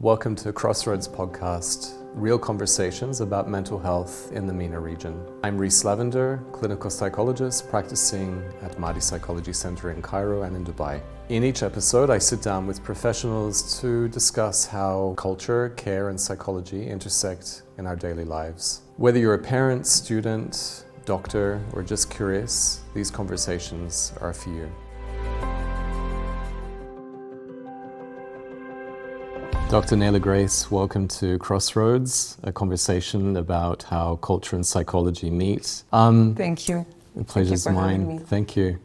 Welcome to Crossroads Podcast, real conversations about mental health in the MENA region. I'm Reece Lavender, clinical psychologist practicing at Mahdi Psychology Center in Cairo and in Dubai. In each episode, I sit down with professionals to discuss how culture, care, and psychology intersect in our daily lives. Whether you're a parent, student, doctor, or just curious, these conversations are for you. Dr. Nayla Grace, welcome to Crossroads, a conversation about how culture and psychology meet. Thank you. The pleasure's mine. Thank you.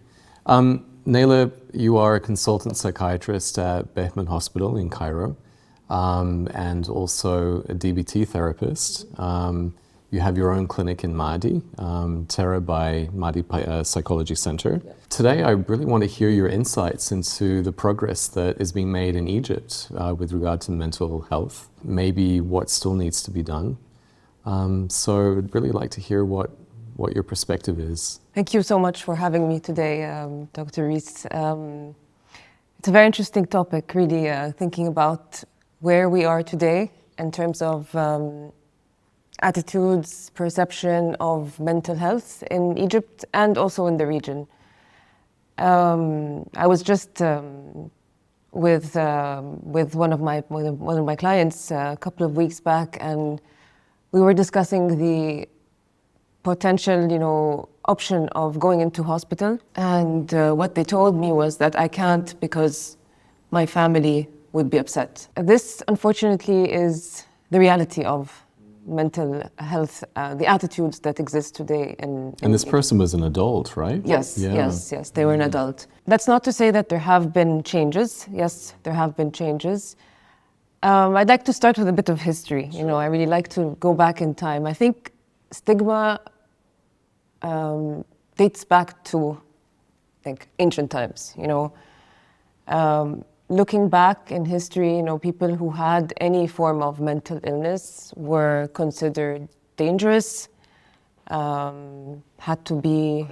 Nayla, you are a consultant psychiatrist at Behman Hospital in Cairo, and also a DBT therapist. You have your own clinic in Mahdi, Terra by Mahdi Psychology Center. Yeah. Today, I really want to hear your insights into the progress that is being made in Egypt with regard to mental health, maybe what still needs to be done. So I'd really like to hear what your perspective is. Thank you so much for having me today, Dr. Reece. It's a very interesting topic, really, thinking about where we are today in terms of attitudes, perception of mental health in Egypt and also in the region. I was just with one of my clients a couple of weeks back, and we were discussing the potential, option of going into hospital. And what they told me was that I can't because my family would be upset. This, unfortunately, is the reality of mental health, the attitudes that exist today in this person was an adult, right? Yes, yeah. yes, they were an adult. That's not to say that there have been changes. Yes, there have been changes. I'd like to start with a bit of history. Sure. I really like to go back in time. I think stigma dates back to, ancient times, Looking back in history, people who had any form of mental illness were considered dangerous, had to be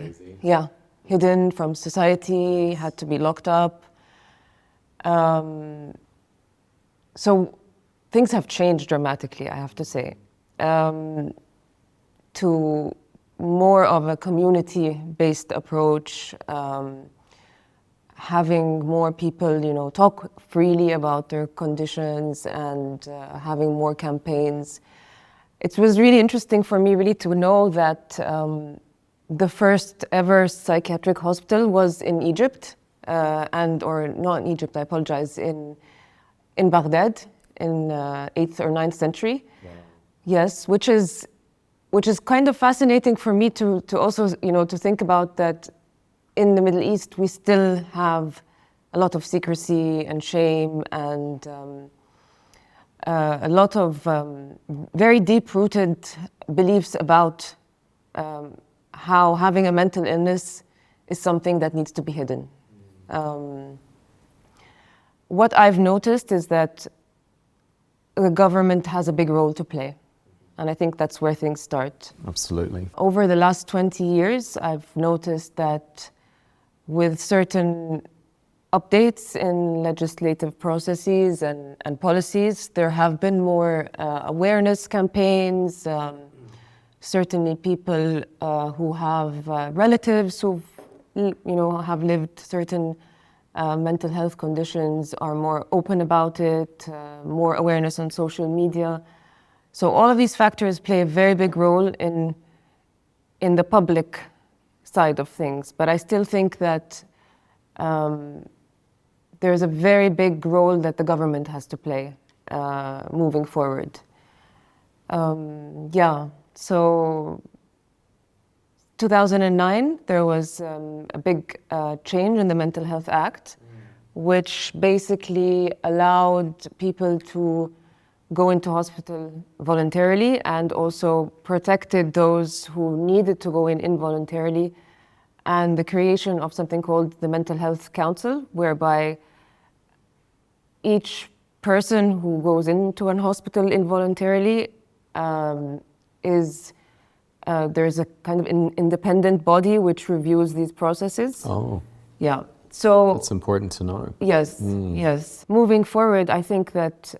hidden from society, had to be locked up. So things have changed dramatically, I have to say, to more of a community-based approach, having more people, talk freely about their conditions and having more campaigns. It was really interesting for me really to know that the first ever psychiatric hospital was in Egypt, or not in Egypt, I apologize, in Baghdad in 8th or 9th century. Wow. Yes, which is kind of fascinating for me to also, to think about that. In the Middle East, we still have a lot of secrecy and shame and a lot of very deep-rooted beliefs about how having a mental illness is something that needs to be hidden. What I've noticed is that the government has a big role to play. And I think that's where things start. Absolutely. Over the last 20 years, I've noticed that with certain updates in legislative processes and policies, there have been more awareness campaigns. Certainly people who have relatives who have lived certain mental health conditions are more open about it, more awareness on social media. So all of these factors play a very big role in the public side of things, but I still think that there's a very big role that the government has to play moving forward. So 2009, there was a big change in the Mental Health Act, which basically allowed people to go into hospital voluntarily and also protected those who needed to go in involuntarily, and the creation of something called the Mental Health Council, whereby each person who goes into a hospital involuntarily there's a kind of independent body which reviews these processes. Oh. Yeah. So that's important to know. Yes, yes. Moving forward, I think that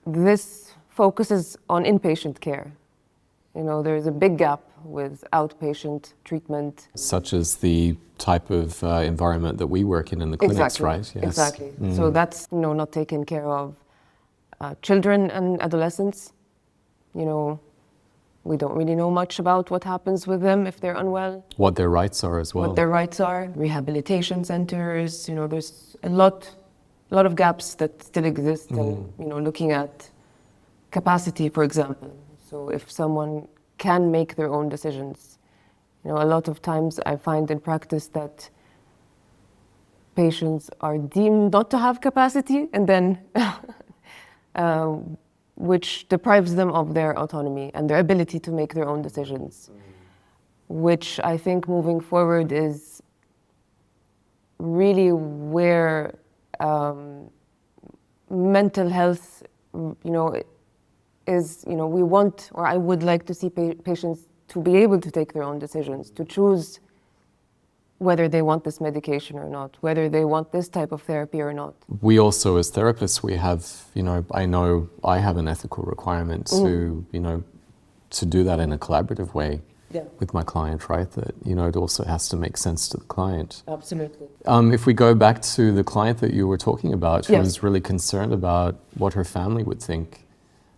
this focuses on inpatient care. You know, there's a big gap with outpatient treatment. Such as the type of environment that we work in the clinics, Exactly. right? Yes. Exactly. So that's, you know, not taken care of. Children and adolescents, you know, we don't really know much about what happens with them if they're unwell. What their rights are as well. What their rights are. Rehabilitation centers, you know, there's a lot of gaps that still exist. And, you know, looking at capacity, for example. So if someone can make their own decisions, you know, a lot of times I find in practice that patients are deemed not to have capacity, and then which deprives them of their autonomy and their ability to make their own decisions, which I think moving forward is really where mental health, you know, is, you know, we want, or I would like to see patients to be able to take their own decisions, to choose whether they want this medication or not, whether they want this type of therapy or not. We also, as therapists, we have, you know I have an ethical requirement to, you know, to do that in a collaborative way with my client, right? That, you know, it also has to make sense to the client. Absolutely. If we go back to the client that you were talking about, who Yes. was really concerned about what her family would think,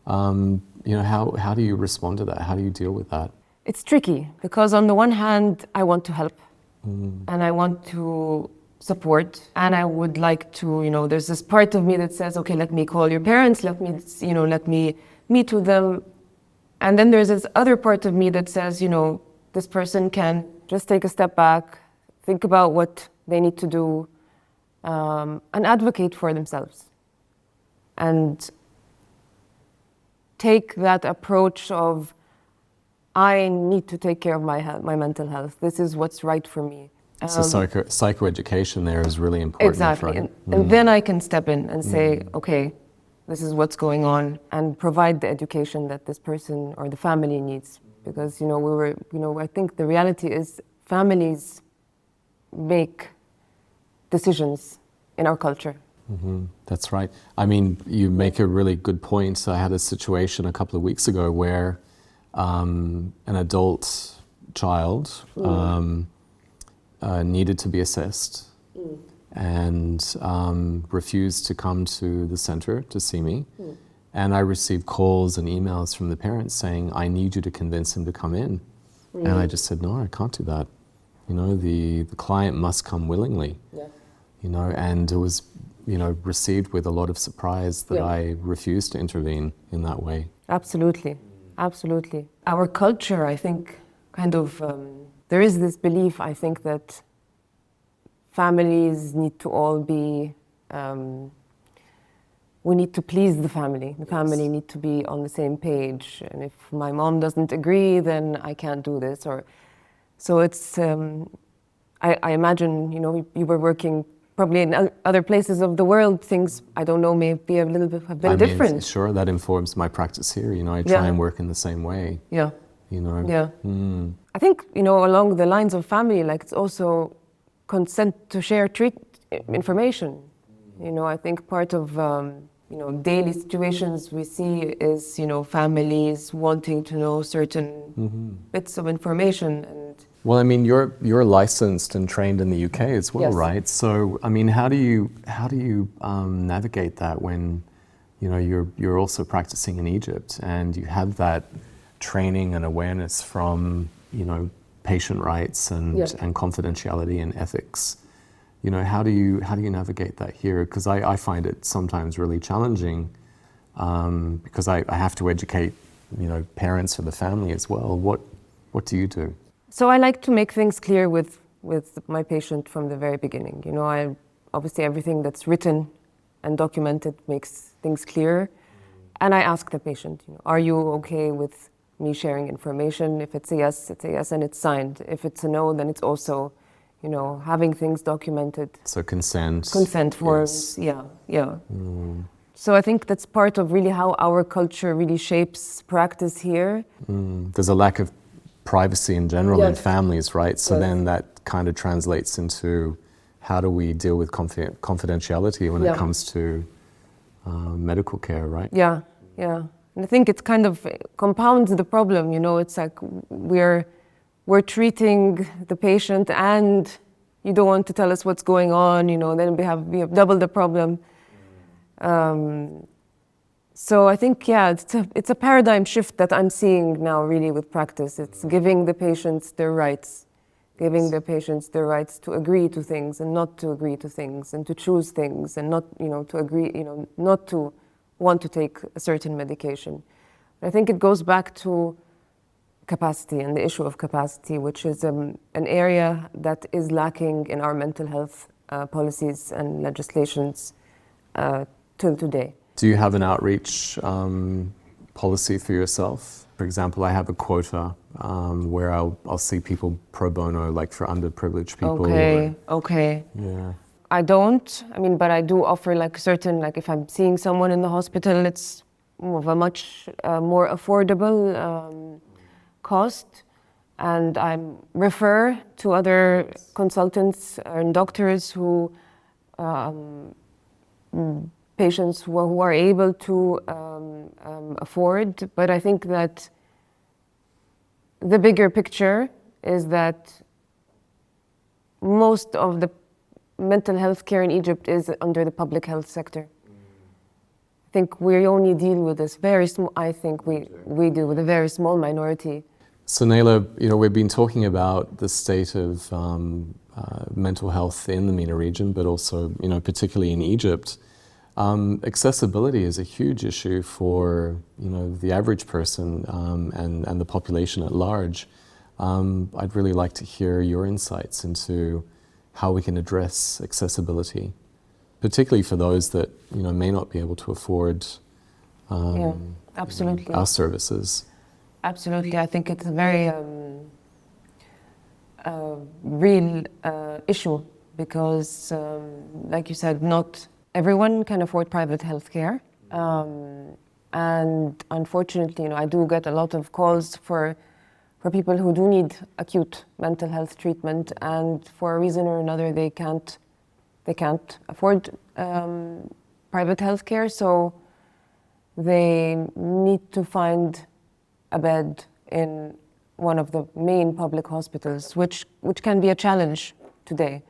you know, how do you respond to that? How do you deal with that? It's tricky because on the one hand, I want to help and I want to support, and I would like to, you know, there's this part of me that says, okay, let me call your parents, let me, you know, let me meet with them. And then there's this other part of me that says, you know, this person can just take a step back, think about what they need to do, and advocate for themselves. And take that approach of, I need to take care of my health, my mental health. This is what's right for me. So psychoeducation there is really important, Exactly. right? And then I can step in and say, okay, this is what's going on, and provide the education that this person or the family needs. Because, you know, I think the reality is families make decisions in our culture. That's right. I mean, you make a really good point. I had a situation a couple of weeks ago where an adult child needed to be assessed and refused to come to the center to see me. And I received calls and emails from the parents saying, I need you to convince him to come in. And I just said, no, I can't do that. You know, the client must come willingly. You know, and it was, you know, received with a lot of surprise that I refused to intervene in that way. Absolutely, absolutely. Our culture, I think, kind of, there is this belief, I think, that families need to all be, we need to please the family. The family need to be on the same page. And if my mom doesn't agree, then I can't do this. Or so it's, I imagine, you know, you were working probably in other places of the world, things, I don't know, maybe a little bit have been different. Sure, that informs my practice here. You know, I try and work in the same way. Yeah. You know. Yeah. I think, you know, along the lines of family, like it's also consent to share information. You know, I think part of, you know, daily situations we see is, you know, families wanting to know certain bits of information. And well, I mean, you're licensed and trained in the UK as well, right? So, I mean, how do you navigate that when, you know, you're also practicing in Egypt and you have that training and awareness from, you know, patient rights and confidentiality and ethics? You know, how do you navigate that here? Because I find it sometimes really challenging because I have to educate, you know, parents or the family as well. What do you do? So I like to make things clear with my patient from the very beginning. You know, obviously everything that's written and documented makes things clear. And I ask the patient, you know, are you okay with me sharing information? If it's a yes and it's signed. If it's a no, then it's also, you know, having things documented. So consent. Consent forms, yeah. So I think that's part of really how our culture really shapes practice here. There's a lack of privacy in general in families, right? So then that kind of translates into how do we deal with confidentiality when it comes to medical care, right? Yeah, yeah. And I think it kind of compounds the problem, you know, it's like we're treating the patient and you don't want to tell us what's going on, you know, then we have double the problem. So I think, yeah, it's a paradigm shift that I'm seeing now really with practice. It's giving the patients their rights, giving the patients their rights to agree to things and not to agree to things, and to choose things and not, you know, to agree, you know, not to want to take a certain medication. I think it goes back to capacity and the issue of capacity, which is an area that is lacking in our mental health policies and legislations till today. Do you have an outreach policy for yourself? For example, I have a quota where I'll see people pro bono, like for underprivileged people. Okay. Yeah. I don't, I mean, but I do offer like certain, like if I'm seeing someone in the hospital, it's of a much more affordable cost, and I refer to other consultants and doctors who, patients who are able to afford. But I think that the bigger picture is that most of the mental health care in Egypt is under the public health sector. I think we only deal with this very small, I think we deal with a very small minority. So Nayla, you know, we've been talking about the state of mental health in the MENA region, but also, you know, particularly in Egypt. Accessibility is a huge issue for, you know, the average person and the population at large. I'd really like to hear your insights into how we can address accessibility, particularly for those that, you know, may not be able to afford Absolutely. our services. Absolutely. I think it's a very real issue because, like you said, not everyone can afford private health care. And unfortunately, you know, I do get a lot of calls for people who do need acute mental health treatment, and for a reason or another, they can't afford private health care, so they need to find a bed in one of the main public hospitals, which can be a challenge today.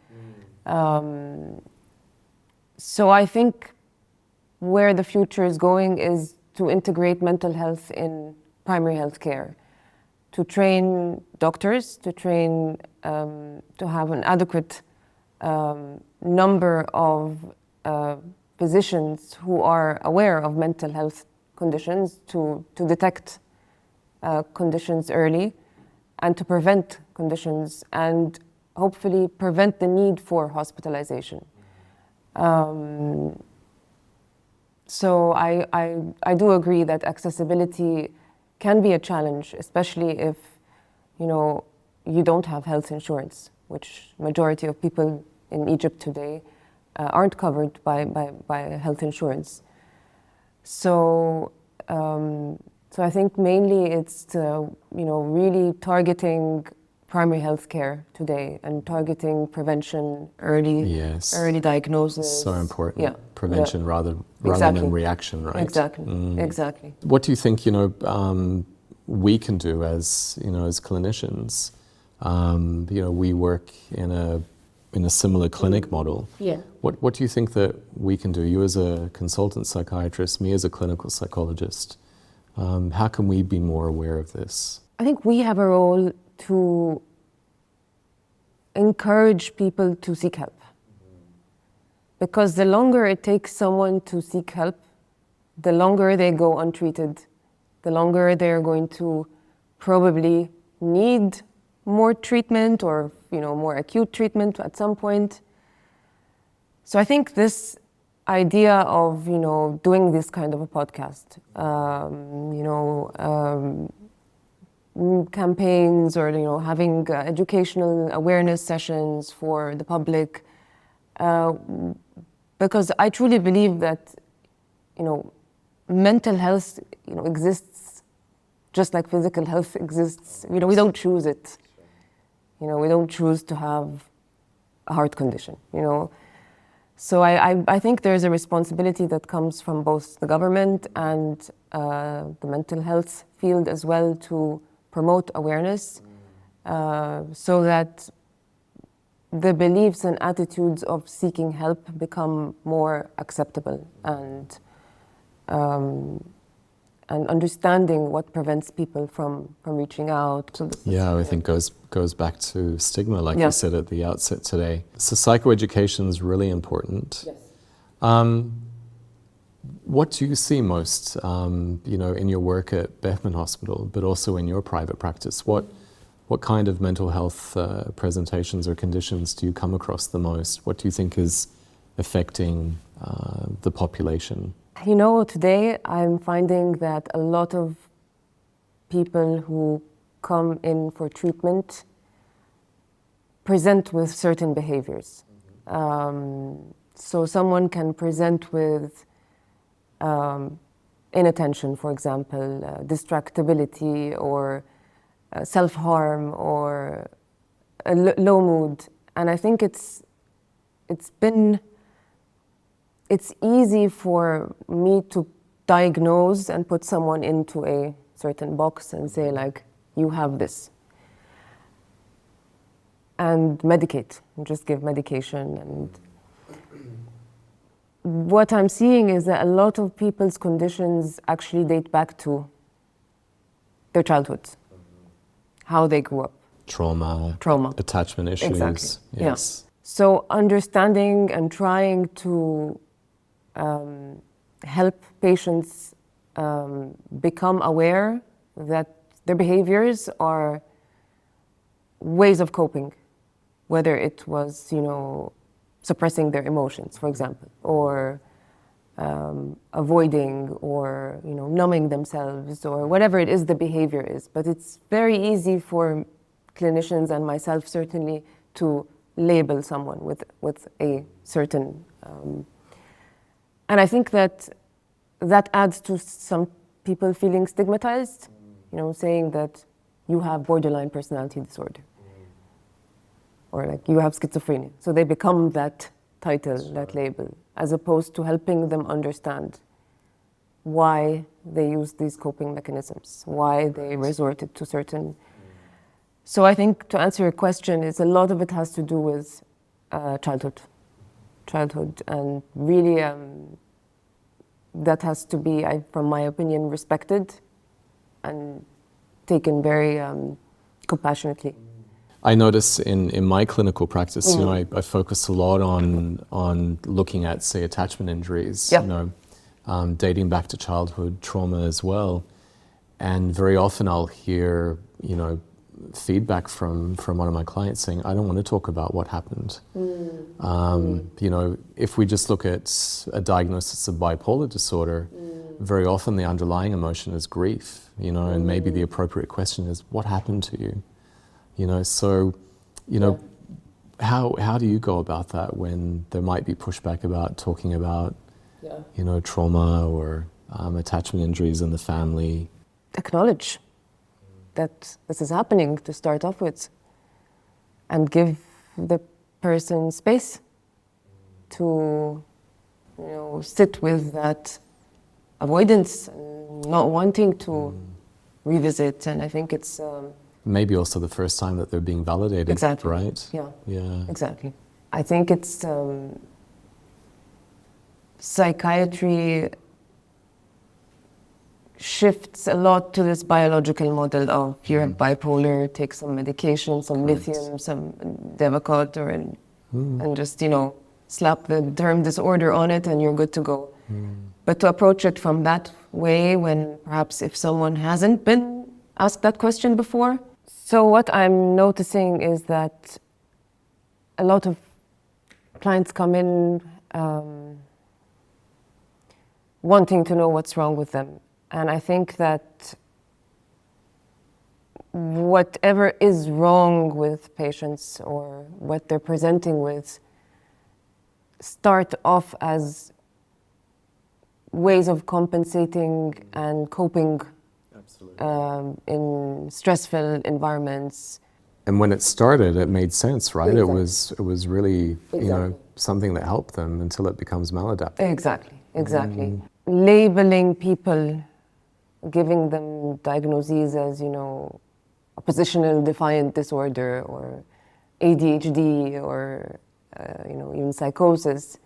So I think where the future is going is to integrate mental health in primary health care, to train doctors, to train, to have an adequate number of physicians who are aware of mental health conditions, to detect conditions early and to prevent conditions and hopefully prevent the need for hospitalization. So I do agree that accessibility can be a challenge, especially if, you know, you don't have health insurance, which majority of people in Egypt today aren't covered by health insurance. So I think mainly it's you know, really targeting primary health care today and targeting prevention, early diagnosis. So important. Yeah. Prevention rather Exactly. than reaction, right? Exactly. Exactly. What do you think, you know, we can do as, you know, as clinicians? You know, we work in a similar clinic model. Yeah. What do you think that we can do? You as a consultant psychiatrist, me as a clinical psychologist. How can we be more aware of this? I think we have a role to encourage people to seek help. Because the longer it takes someone to seek help, the longer they go untreated, the longer they're going to probably need more treatment or, you know, more acute treatment at some point. So I think this idea of, you know, doing this kind of a podcast, you know, campaigns or, you know, having educational awareness sessions for the public, because I truly believe that, you know, mental health, you know, exists just like physical health exists. You know, we don't choose it. You know, we don't choose to have a heart condition, you know. So I think there's a responsibility that comes from both the government and the mental health field as well to promote awareness so that the beliefs and attitudes of seeking help become more acceptable and understanding what prevents people from reaching out. So Yeah, I think goes back to stigma, like Yeah. you said at the outset today. So psychoeducation is really important. Yes. What do you see most, in your work at Behman Hospital, but also in your private practice? What kind of mental health presentations or conditions do you come across the most? What do you think is affecting the population? You know, today I'm finding that a lot of people who come in for treatment present with certain behaviors. So someone can present with inattention, for example, distractibility or self-harm or a low mood. And I think it's easy for me to diagnose and put someone into a certain box and say, like, you have this. And medicate, and just give medication. And what I'm seeing is that a lot of people's conditions actually date back to their childhood, how they grew up. Trauma, attachment issues. Exactly. Yes. Yeah. So understanding and trying to help patients become aware that their behaviors are ways of coping, whether it was, suppressing their emotions, for example, or avoiding or, numbing themselves or whatever it is the behavior is. But it's very easy for clinicians and myself certainly to label someone with a certain and I think that adds to some people feeling stigmatized, saying that you have borderline personality disorder or like you have schizophrenia. So they become that title, that label, as opposed to helping them understand why they use these coping mechanisms, why they resorted to certain. So I think to answer your question, is a lot of it has to do with childhood, and really that has to be, from my opinion, respected and taken very compassionately. I notice in my clinical practice, I focus a lot on looking at, say, attachment injuries, dating back to childhood trauma as well. And very often I'll hear, feedback from one of my clients saying, I don't want to talk about what happened. If we just look at a diagnosis of bipolar disorder, very often the underlying emotion is grief, and maybe the appropriate question is, what happened to you? How do you go about that when there might be pushback about talking about, trauma or attachment injuries in the family? Acknowledge that this is happening to start off with and give the person space to, sit with that avoidance and not wanting to revisit. And I think it's... maybe also the first time that they're being validated, exactly. Right? Yeah, exactly. I think it's psychiatry shifts a lot to this biological model of you're bipolar, take some medication, some lithium, some Devacot, and just, slap the term disorder on it and you're good to go. But to approach it from that way when perhaps if someone hasn't been asked that question before. So what I'm noticing is that a lot of clients come in wanting to know what's wrong with them. And I think that whatever is wrong with patients or what they're presenting with start off as ways of compensating and coping in stressful environments. And when it started, it made sense, right? Exactly. It was really, you know, Exactly. something that helped them until it becomes maladaptive. Exactly. Labeling people, giving them diagnoses as, you know, oppositional defiant disorder or ADHD or, you know, even psychosis,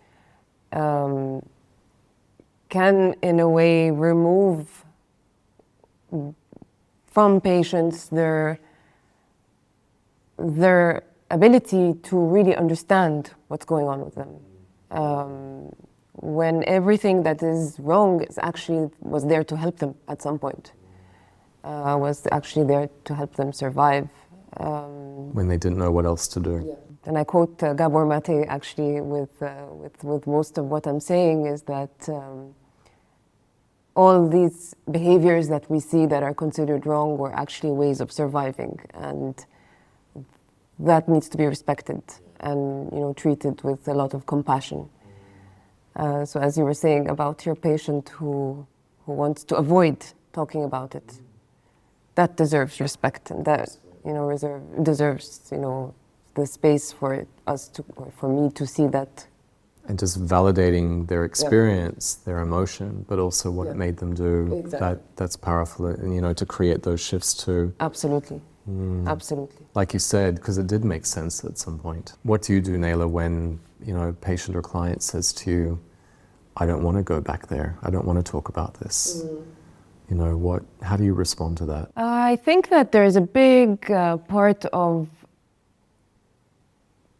can in a way remove from patients their ability to really understand what's going on with them. When everything that is wrong is actually was there to help them at some point, was actually there to help them survive. When they didn't know what else to do. Yeah. And I quote Gabor Mate actually with most of what I'm saying is that all these behaviors that we see that are considered wrong were actually ways of surviving, and that needs to be respected and, you know, treated with a lot of compassion. So as you were saying about your patient who wants to avoid talking about it, that deserves respect, and that, you know, deserves, you know, the space for us to, or for me to see that. And just validating their experience, their emotion, but also what it made them do. Exactly. That's powerful, and, you know, to create those shifts too. Absolutely. Absolutely. Like you said, because it did make sense at some point. What do you do, Nayla, when, you know, a patient or client says to you, I don't want to go back there, I don't want to talk about this? You know, how do you respond to that? I think that there is a big part of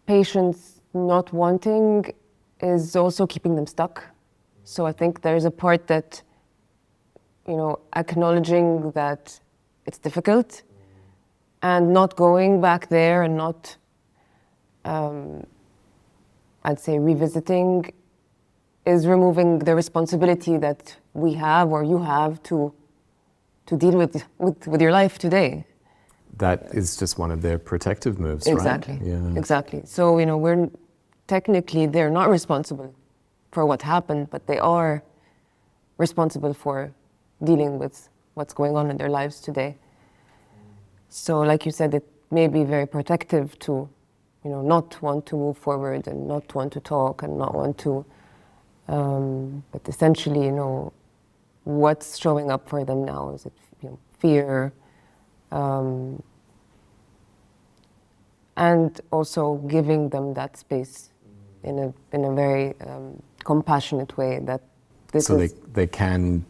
patients not wanting is also keeping them stuck. So I think there's a part that, you know, acknowledging that it's difficult and not going back there and not, I'd say, revisiting is removing the responsibility that we have or you have to deal with your life today. That is just one of their protective moves, Exactly. right? Yeah. Exactly. So, you know, technically they're not responsible for what happened, but they are responsible for dealing with what's going on in their lives today. So, like you said, it may be very protective to, you know, not want to move forward and not want to talk and not want to, but essentially, you know, what's showing up for them now? Is it, you know, fear? And also giving them that space in a very compassionate way that this so is... they can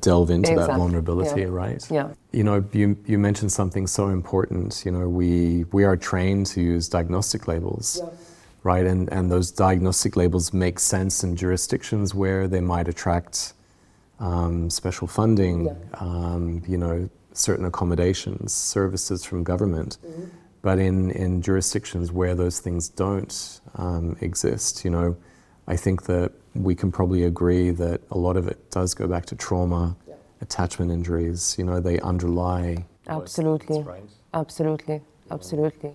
delve into that Exactly. vulnerability, Yeah. right? Yeah. You know, you mentioned something so important. You know, we are trained to use diagnostic labels, right? And those diagnostic labels make sense in jurisdictions where they might attract special funding, you know, certain accommodations, services from government. But in jurisdictions where those things don't exist, you know, I think that we can probably agree that a lot of it does go back to trauma, attachment injuries. You know, they underlie. Absolutely. Right? Absolutely. Absolutely.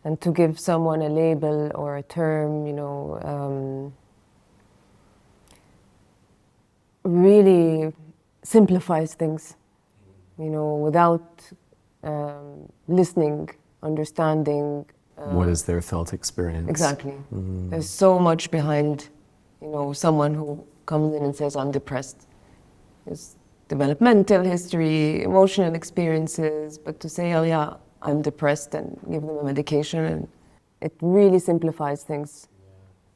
And to give someone a label or a term, you know, really simplifies things, you know, without listening, understanding. What is their felt experience? Exactly. There's so much behind, you know, someone who comes in and says, I'm depressed. There's developmental history, emotional experiences, but to say, oh yeah, I'm depressed and give them a medication, and it really simplifies things.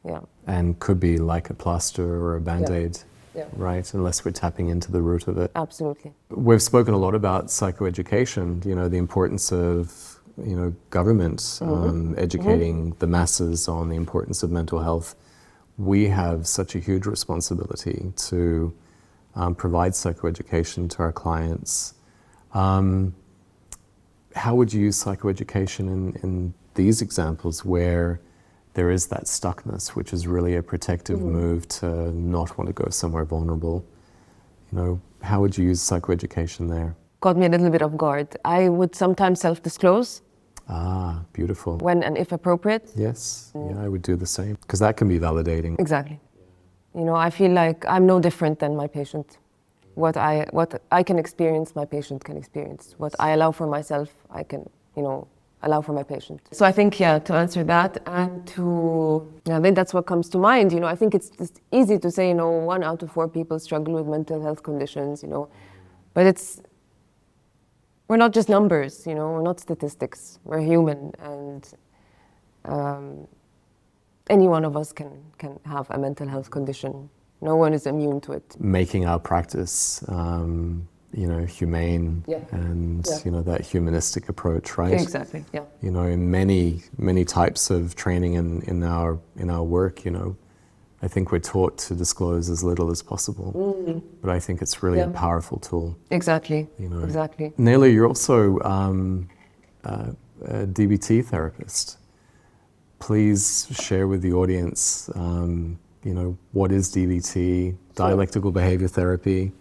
Yeah. And could be like a plaster or a Band-Aid, Yeah. right? Unless we're tapping into the root of it. Absolutely. We've spoken a lot about psychoeducation, you know, the importance of, you know, government educating the masses on the importance of mental health. We have such a huge responsibility to provide psychoeducation to our clients. How would you use psychoeducation in these examples where there is that stuckness, which is really a protective move to not want to go somewhere vulnerable? You know, how would you use psychoeducation there? Caught me a little bit off guard. I would sometimes self-disclose. Ah, beautiful. When and if appropriate. Yes, yeah, I would do the same, because that can be validating. Exactly. You know, I feel like I'm no different than my patient. What I can experience, my patient can experience. What I allow for myself, I can allow for my patient. So I think, to answer that and I think that's what comes to mind. I think it's just easy to say, 1 out of 4 people struggle with mental health conditions, but we're not just numbers, we're not statistics, we're human, and any one of us can have a mental health condition. No one is immune to it. Making our practice, humane and, that humanistic approach, right? Exactly, yeah. In many types of training in our work, I think we're taught to disclose as little as possible, but I think it's really a powerful tool. Exactly, exactly. Nayla, you're also a DBT therapist. Please share with the audience, what is DBT, dialectical behavior therapy,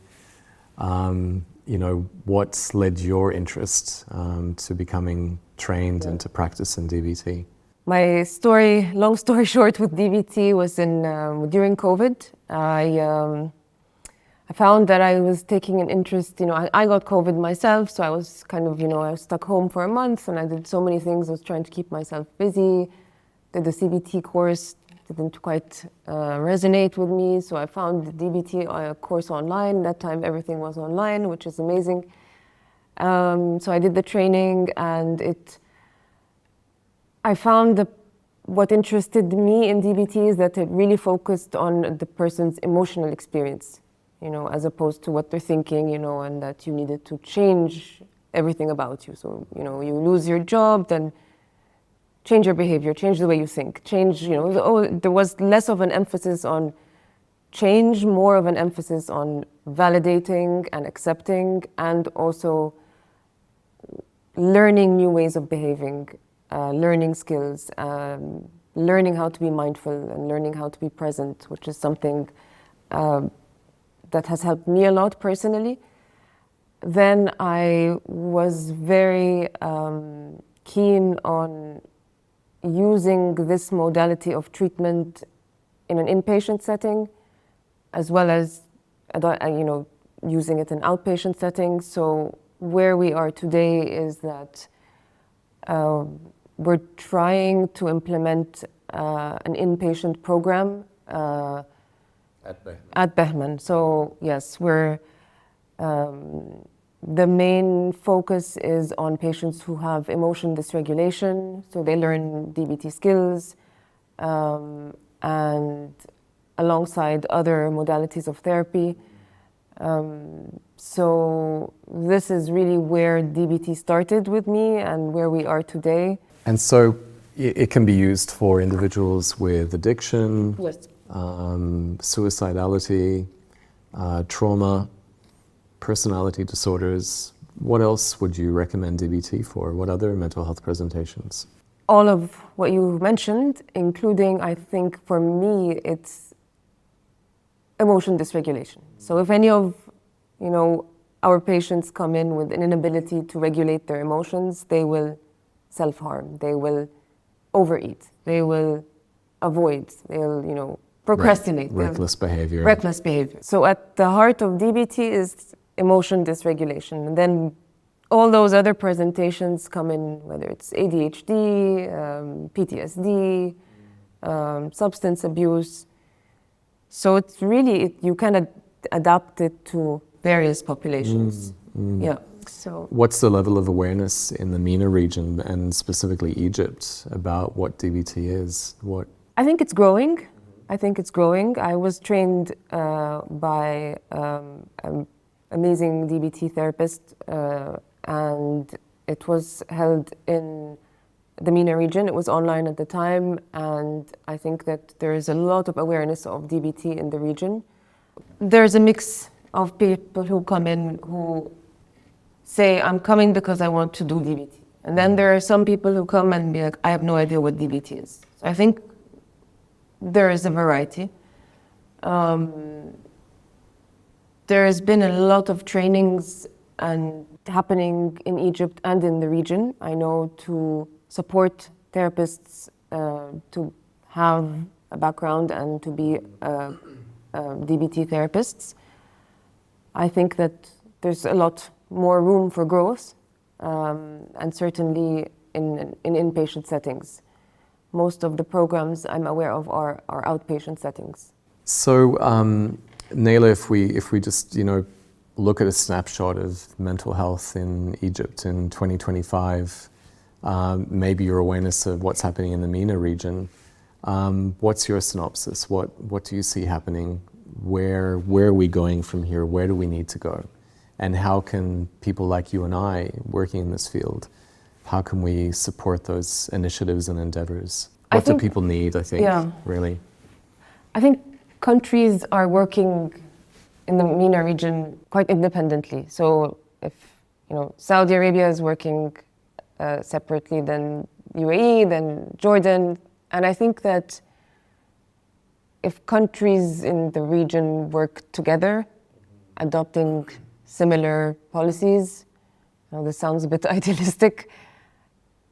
what led your interest to becoming trained and to practice in DBT? My story, long story short, with DBT was during COVID. I found that I was taking an interest, I got COVID myself, so I was kind of, I was stuck home for a month and I did so many things. I was trying to keep myself busy. Did the CBT course, didn't quite resonate with me, so I found the DBT course online. That time everything was online, which is amazing. So I did the training, and I found what interested me in DBT is that it really focused on the person's emotional experience, as opposed to what they're thinking, and that you needed to change everything about you. So, you lose your job, then change your behavior, change the way you think, there was less of an emphasis on change, more of an emphasis on validating and accepting, and also learning new ways of behaving, learning skills, learning how to be mindful and learning how to be present, which is something that has helped me a lot personally. Then I was very keen on using this modality of treatment in an inpatient setting, as well as using it in outpatient settings. So where we are today is that we're trying to implement an inpatient program at Behman. So yes, the main focus is on patients who have emotion dysregulation, so they learn DBT skills, and alongside other modalities of therapy. So this is really where DBT started with me and where we are today. And so it can be used for individuals with addiction, Yes. Suicidality, trauma, personality disorders. What else would you recommend DBT for? What other mental health presentations? All of what you mentioned, including, I think, for me, it's emotion dysregulation. So if any of, our patients come in with an inability to regulate their emotions, they will self-harm, they will overeat, they will avoid, they'll, procrastinate. Reckless behavior. Reckless behavior. So at the heart of DBT is emotion dysregulation. And then all those other presentations come in, whether it's ADHD, PTSD, substance abuse. So it's really, you can adapt it to various populations. Yeah. So what's the level of awareness in the MENA region and specifically Egypt about what DBT is? I think it's growing. I was trained by an amazing DBT therapist, and it was held in the MENA region. It was online at the time, and I think that there is a lot of awareness of DBT in the region. There's a mix of people who come in who say, I'm coming because I want to do DBT. And then there are some people who come and be like, I have no idea what DBT is. So I think there is a variety. There has been a lot of trainings and happening in Egypt and in the region, I know, to support therapists to have a background and to be DBT therapists. I think that there's a lot more room for growth, and certainly in inpatient settings. Most of the programs I'm aware of are outpatient settings. So, Nayla, if we just look at a snapshot of mental health in Egypt in 2025, maybe your awareness of what's happening in the MENA region, what's your synopsis? What do you see happening? Where are we going from here? Where do we need to go? And how can people like you and I, working in this field, how can we support those initiatives and endeavors? What do people need, I think, really? I think countries are working in the MENA region quite independently. So if Saudi Arabia is working separately than UAE, then Jordan, and I think that if countries in the region work together, adopting similar policies, this sounds a bit idealistic,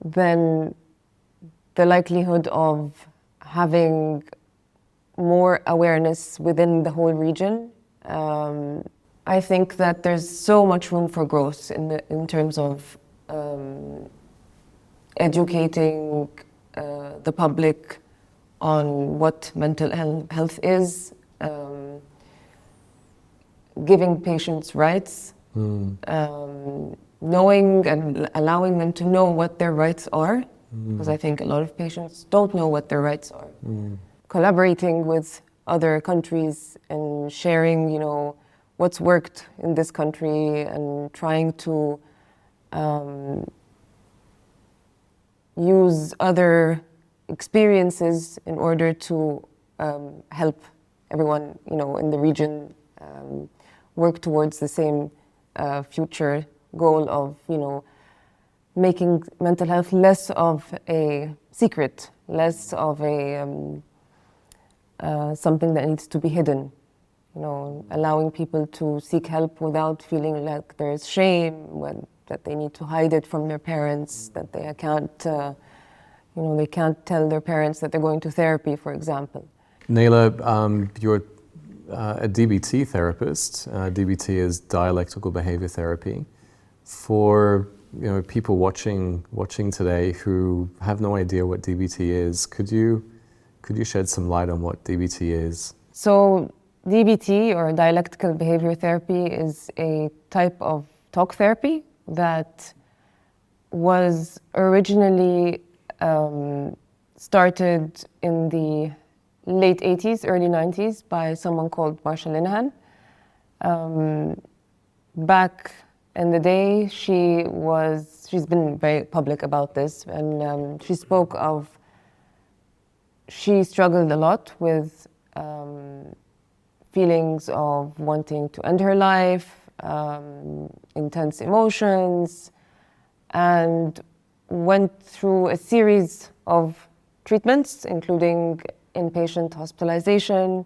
then the likelihood of having more awareness within the whole region, I think that there's so much room for growth in terms of educating the public on what mental health is, giving patients rights, knowing and allowing them to know what their rights are, because I think a lot of patients don't know what their rights are. Collaborating with other countries and sharing, what's worked in this country and trying to use other experiences in order to help everyone, in the region work towards the same future goal of, making mental health less of a secret, less of a something that needs to be hidden. Allowing people to seek help without feeling like there's shame, that they need to hide it from their parents, that they can't, they can't tell their parents that they're going to therapy, for example. Nayla, you're a DBT therapist. DBT is dialectical behavior therapy. For people watching today who have no idea what DBT is, could you shed some light on what DBT is? So DBT, or dialectical behavior therapy, is a type of talk therapy that was originally started in the late 80s, early 90s by someone called Marsha Linehan. Back in the day, she's been very public about this, and she spoke of she struggled a lot with feelings of wanting to end her life, intense emotions, and went through a series of treatments, including inpatient hospitalization,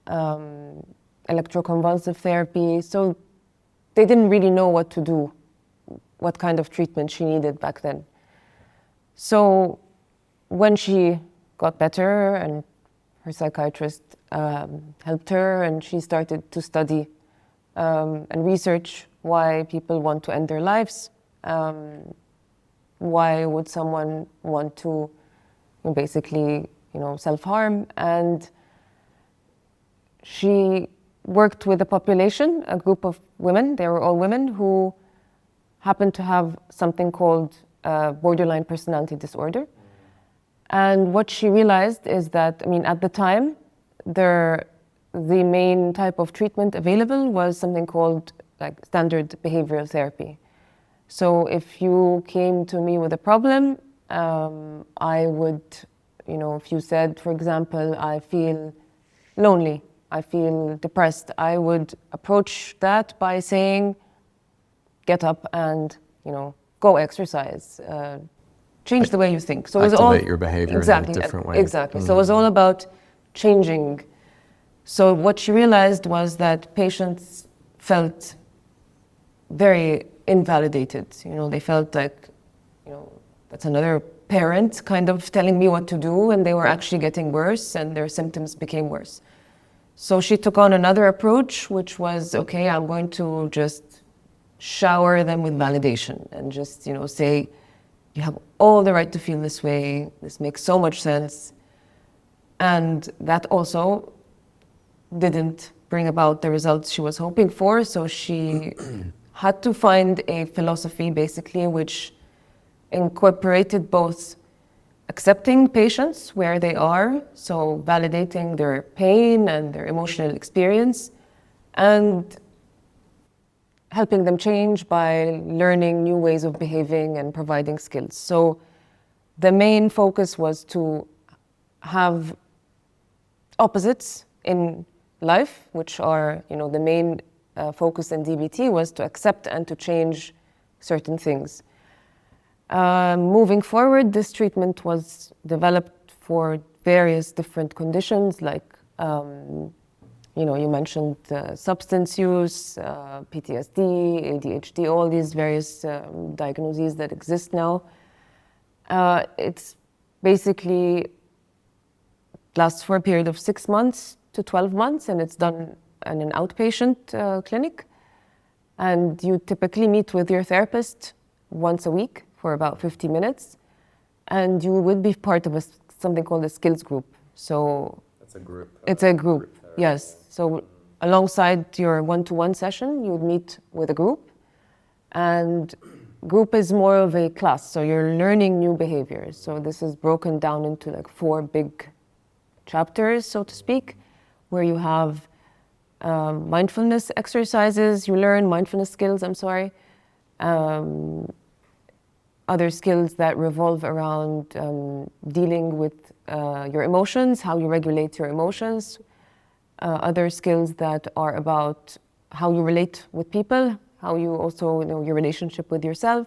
electroconvulsive therapy. So they didn't really know what to do, what kind of treatment she needed back then. So when she got better and her psychiatrist helped her, and she started to study and research why people want to end their lives. Why would someone want to basically, self-harm? And she worked with a population, a group of women, they were all women, who happened to have something called borderline personality disorder. And what she realized is that, at the time, the main type of treatment available was something called standard behavioral therapy. So if you came to me with a problem, I would, if you said, for example, I feel lonely, I feel depressed, I would approach that by saying, get up and, go exercise, change the way you think. So it was activate your behavior in a different way. Exactly. So it was all about changing. So what she realized was that patients felt very invalidated. They felt like, that's another parent kind of telling me what to do, and they were actually getting worse, and their symptoms became worse. So she took on another approach, which was, okay, I'm going to just shower them with validation and just, say, you have all the right to feel this way. This makes so much sense. And that also didn't bring about the results she was hoping for. So she had to find a philosophy, basically, which incorporated both accepting patients where they are, so validating their pain and their emotional experience, and helping them change by learning new ways of behaving and providing skills. So the main focus was to have opposites in life, which are, the main focus in DBT was to accept and to change certain things. Moving forward, this treatment was developed for various different conditions, like, you mentioned substance use, PTSD, ADHD, all these various diagnoses that exist now. It's basically lasts for a period of 6 months to 12 months, and it's done in an outpatient clinic. And you typically meet with your therapist once a week for about 50 minutes, and you would be part of something called a skills group. So it's a group. It's a group, yes. So alongside your one-to-one session, you would meet with a group, and group is more of a class. So you're learning new behaviors. So this is broken down into like 4 big chapters, so to speak, where you have mindfulness exercises. You learn mindfulness skills, other skills that revolve around dealing with your emotions, how you regulate your emotions, other skills that are about how you relate with people, how you also know your relationship with yourself,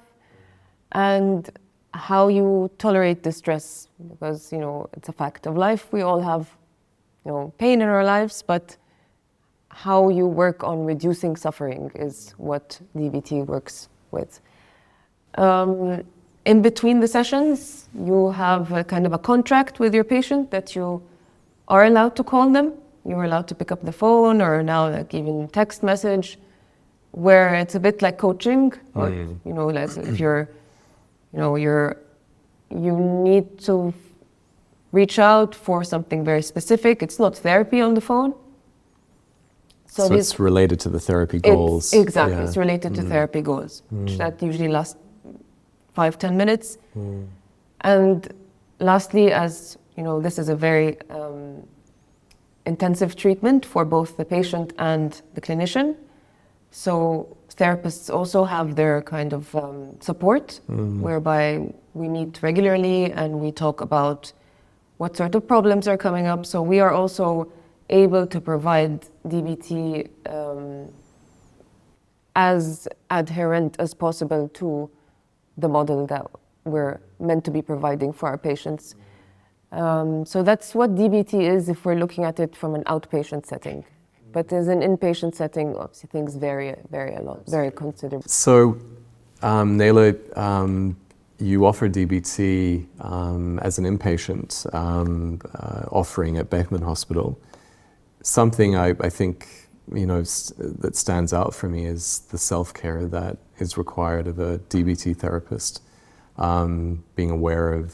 and how you tolerate distress, because it's a fact of life. We all have pain in our lives, but how you work on reducing suffering is what DBT works with. In between the sessions, you have a kind of a contract with your patient that you are allowed to call them. You're allowed to pick up the phone, or now like even text message, where it's a bit like coaching. Or, like if you need to reach out for something very specific. It's not therapy on the phone. So it's related to the therapy goals. Exactly, it's related to therapy goals, which that usually lasts 5-10 minutes. And lastly, as this is a very intensive treatment for both the patient and the clinician. So therapists also have their kind of support, whereby we meet regularly and we talk about what sort of problems are coming up. So we are also able to provide DBT as adherent as possible to the model that we're meant to be providing for our patients. So that's what DBT is if we're looking at it from an outpatient setting. But as an inpatient setting, obviously things vary a lot, very considerably. So, Nayla, you offer DBT as an inpatient offering at Beckman Hospital. Something I think that stands out for me is the self-care that is required of a DBT therapist. Being aware of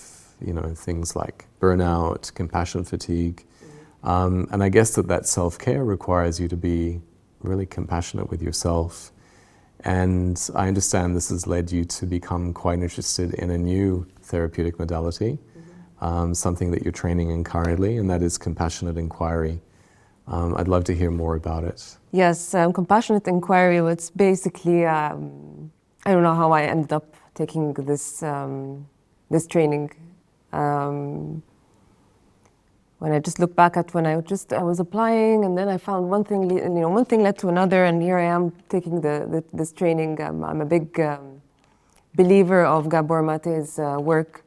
things like burnout, compassion fatigue, and I guess that self-care requires you to be really compassionate with yourself. And I understand this has led you to become quite interested in a new therapeutic modality, something that you're training in currently, and that is compassionate inquiry. I'd love to hear more about it. Yes, compassionate inquiry, it's basically, I don't know how I ended up taking this training. When I just look back at when I was applying, and then I found one thing led to another, and here I am taking this training. I'm a big believer of Gabor Mate's work.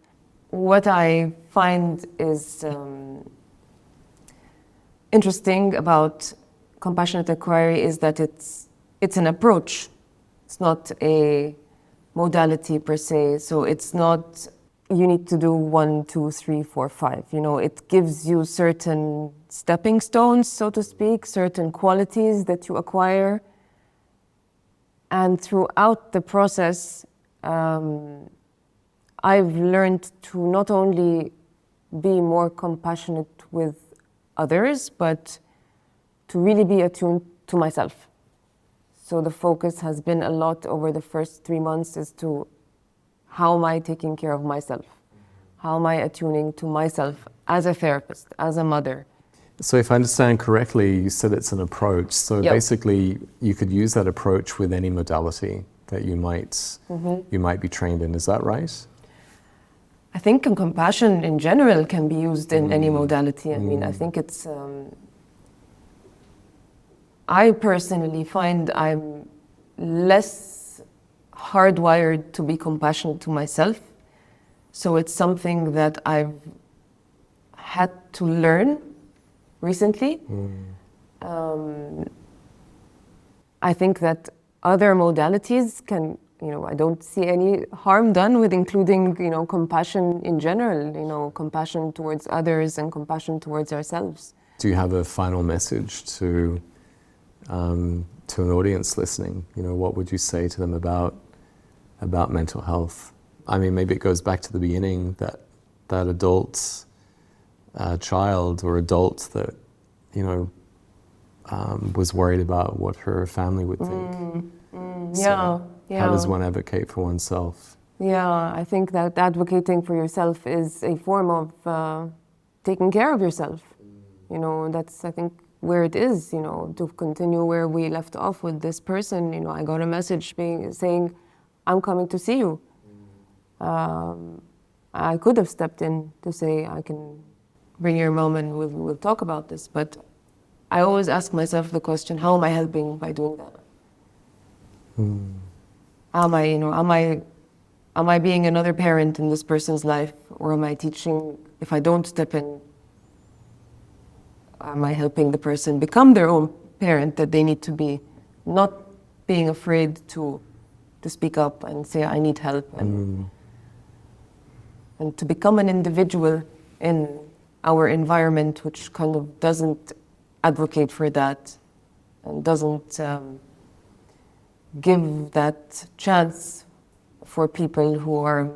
What I find is interesting about compassionate inquiry is that it's an approach. It's not a modality per se. So it's not you need to do 1, 2, 3, 4, 5. It gives you certain stepping stones, so to speak, certain qualities that you acquire. And throughout the process, I've learned to not only be more compassionate with others, but to really be attuned to myself. So the focus has been a lot over the first 3 months as to how am I taking care of myself? How am I attuning to myself as a therapist, as a mother? So if I understand correctly, you said it's an approach. So Yep. basically, you could use that approach with any modality that you might be trained in. Is that right? I think compassion in general can be used in any modality. I mean, I think it's, I personally find I'm less hardwired to be compassionate to myself. So it's something that I've had to learn recently. I think that other modalities can, I don't see any harm done with including, compassion in general, compassion towards others and compassion towards ourselves. Do you have a final message to an audience listening? What would you say to them about mental health? I mean, maybe it goes back to the beginning, that adult child or adult that, was worried about what her family would think. Yeah. How does one advocate for oneself? Yeah, I think that advocating for yourself is a form of taking care of yourself. That's, I think, where it is, to continue where we left off with this person. I got a message saying, I'm coming to see you. I could have stepped in to say, I can bring your mom and we'll talk about this. But I always ask myself the question, how am I helping by doing that? Am I being another parent in this person's life, or am I teaching, if I don't step in, am I helping the person become their own parent that they need to be, not being afraid to speak up and say, I need help, and to become an individual in our environment which kind of doesn't advocate for that and doesn't give that chance for people who are,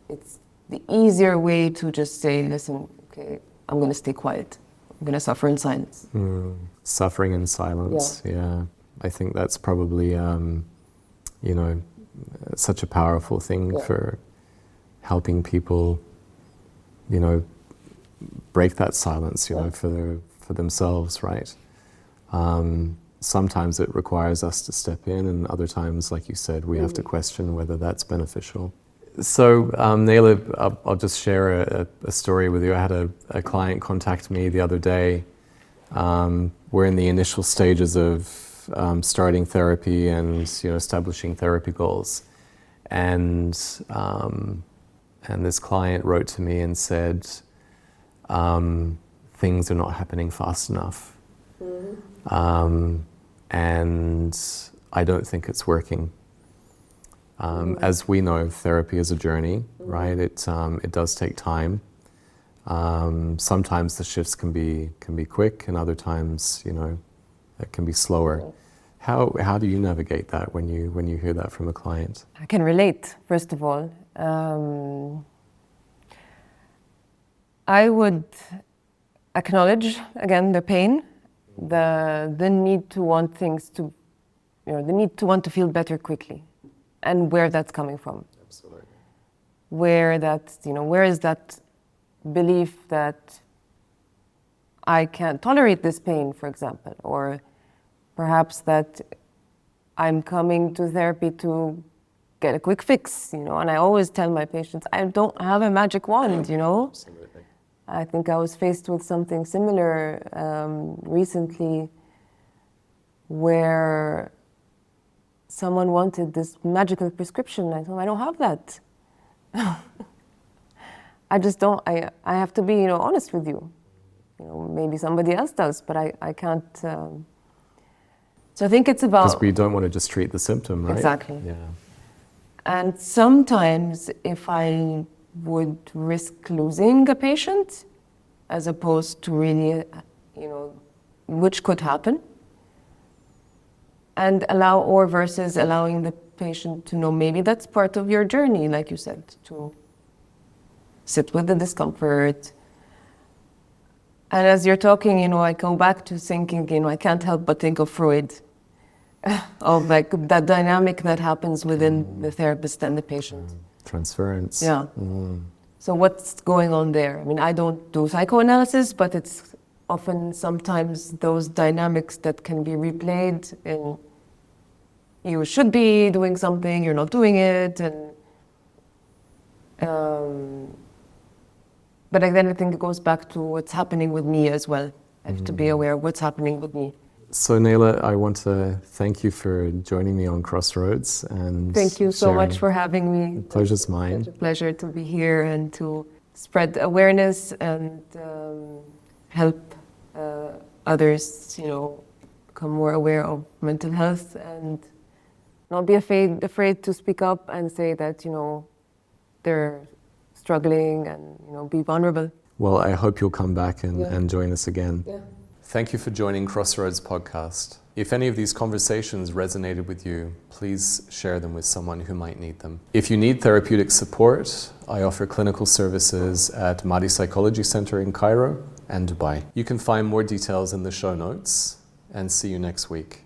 it's the easier way to just say, listen, okay, I'm going to stay quiet. I'm going to suffer in silence. Suffering in silence, yeah. I think that's probably, such a powerful thing for helping people, break that silence, for themselves, right? Sometimes it requires us to step in, and other times, like you said, we have to question whether that's beneficial. So, Nayla, I'll just share a story with you. I had a client contact me the other day. We're in the initial stages of starting therapy and establishing therapy goals, and this client wrote to me and said, things are not happening fast enough. And I don't think it's working. As we know, therapy is a journey, right? It does take time. Sometimes the shifts can be quick, and other times, it can be slower. How do you navigate that when you hear that from a client? I can relate, first of all. I would acknowledge, again, the pain, the need to want things to, the need to want to feel better quickly, and where that's coming from. Absolutely. Where is that belief that I can't tolerate this pain, for example, or perhaps that I'm coming to therapy to get a quick fix, and I always tell my patients, I don't have a magic wand, Absolutely. I think I was faced with something similar recently, where someone wanted this magical prescription. I told them, I don't have that. I just don't, I have to be, honest with you. Maybe somebody else does, but I can't. So I think it's about... Because we don't want to just treat the symptom, right? Exactly. Yeah. And sometimes if I would risk losing a patient, as opposed to really, which could happen, and versus allowing the patient to know maybe that's part of your journey, like you said, to sit with the discomfort. And as you're talking, you know, I come back to thinking, you know, I can't help but think of Freud, of like that dynamic that happens within the therapist and the patient. Transference. Yeah. So what's going on there? I mean, I don't do psychoanalysis, but it's often sometimes those dynamics that can be replayed in you should be doing something, you're not doing it, and but again, I think it goes back to what's happening with me as well. I have to be aware of what's happening with me. So Nayla, I want to thank you for joining me on Crossroads and thank you so much sharing. for having me. The pleasure's mine. It's a pleasure to be here and to spread awareness and help others, you know, become more aware of mental health and not be afraid to speak up and say that, you know, they're struggling and, you know, be vulnerable. Well, I hope you'll come back and join us again. Yeah. Thank you for joining Crossroads Podcast. If any of these conversations resonated with you, please share them with someone who might need them. If you need therapeutic support, I offer clinical services at Mahdi Psychology Center in Cairo and Dubai. You can find more details in the show notes, and see you next week.